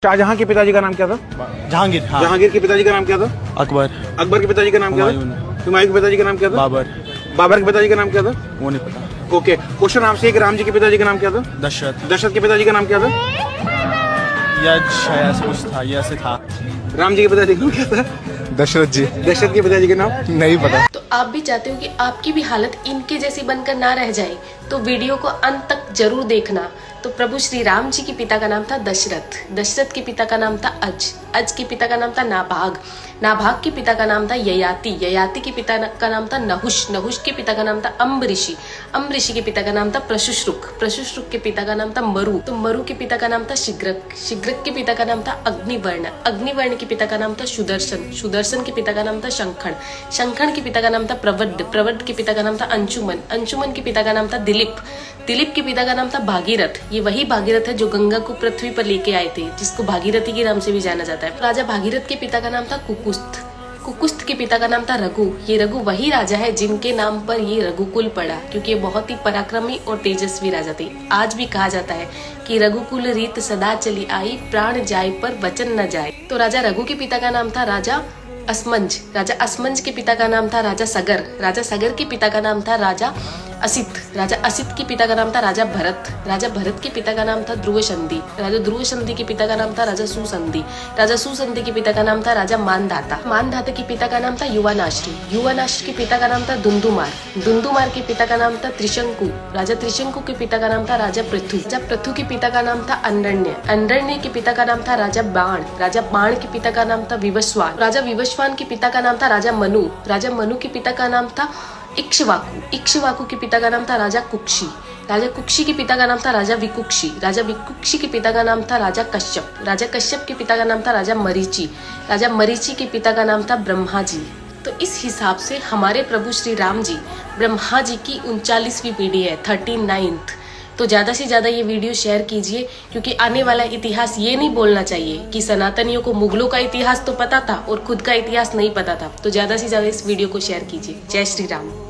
शाहजहां के पिताजी का नाम क्या था? जहांगीर। हाँ। जहांगीर के पिताजी का नाम क्या था? अकबर। अकबर के पिताजी का नाम क्या था? हुमायूं के पिताजी का नाम क्या था? बाबर। बाबर के पिताजी का नाम क्या था? वो नहीं पता। ओके, क्वेश्चन आपसे एक, राम जी के पिताजी का नाम क्या था? दशरथ। दशरथ के पिताजी का नाम क्या था? यश ऐसा कुछ था, ये ऐसे था। राम जी के पिताजी का नाम क्या था? दशरथ जी। दशरथ के पिताजी का नाम नहीं पता। तो आप भी चाहते हो कि आपकी भी हालत इनके जैसी बनकर ना रह जाए, तो वीडियो को अंत तक जरूर देखना। तो प्रभु श्री राम जी के पिता का नाम था दशरथ, दशरथ के पिता का नाम था अज के पिता का नाम था नाभाग, नाभाग के पिता का नाम था ययाति, ययाति के पिता का नाम था नहुष, नहुष के पिता का नाम था अम्बऋषि, अम्बऋषि के पिता का नाम था प्रशुश्रुक, प्रशुश्रुक के पिता का नाम था मरु, तो मरु के पिता का नाम था शिग्रक, शिग्रक के पिता का नाम था अग्निवर्ण, अग्निवर्ण के पिता का नाम था सुदर्शन, सुदर्शन के पिता का नाम था शंखण, शंखण के पिता का नाम था प्रवड्ड, प्रवड्ड के पिता का नाम था अंशुमन, अंशुमन के पिता का नाम था दिलीप, दिलीप के पिता का नाम था भागीरथ, ये वही भागीरथ है जो गंगा को पृथ्वी पर लेके आए थे, जिसको भागीरथी के नाम से भी जाना जाता है। राजा भागीरथ के पिता का नाम था कुकुस्थ, कुकुस्थ के पिता का नाम था रघु, ये रघु वही राजा है जिनके नाम पर ये रघुकुल पड़ा, क्योंकि ये बहुत ही पराक्रमी और तेजस्वी राजा थे। आज भी कहा जाता है कि रघुकुल रीत सदा चली आई, प्राण जाए पर वचन न जाए। तो राजा रघु के पिता का नाम था राजा असमंज, राजा असमंज के पिता का नाम था राजा सगर, राजा सगर के पिता का नाम था राजा असित, राजा असित के पिता का नाम था राजा भरत, राजा भरत के पिता का नाम था ध्रुव संधि, राजा ध्रुव संधि के पिता का नाम था राजा सुसंधि, राजा सुसंधि के पिता का नाम था राजा मानधाता, मानधाता के पिता का नाम था युवानाश्री, युवानाश्री के पिता का नाम था दुंदुमार, दुंदुमार के पिता का नाम था त्रिशंकु, राजा त्रिशंकु के पिता का नाम था राजा पृथु, राजा पृथु के पिता का नाम था अंडरण्य, अंडरण्य के पिता का नाम था राजा बाण, राजा बाण के पिता का नाम था विवस्वान, राजा विवस्वान के पिता का नाम था राजा मनु, राजा मनु के पिता का नाम था इक्ष्वाकु, इक्ष्वाकु के पिता का नाम था राजा कुक्षी, राजा कुक्षी के पिता का नाम था राजा विकुक्षी, राजा विकुक्षी के पिता का नाम था राजा कश्यप, राजा कश्यप के पिता का नाम था राजा मरीचि, राजा मरीचि के पिता का नाम था ब्रह्मा जी। तो इस हिसाब से हमारे प्रभु श्री राम जी ब्रह्मा जी की 39वीं पीढ़ी है, 39th। तो ज़्यादा से ज़्यादा ये वीडियो शेयर कीजिए, क्योंकि आने वाला इतिहास ये नहीं बोलना चाहिए कि सनातनियों को मुगलों का इतिहास तो पता था और खुद का इतिहास नहीं पता था। तो ज़्यादा से ज़्यादा इस वीडियो को शेयर कीजिए। जय श्री राम।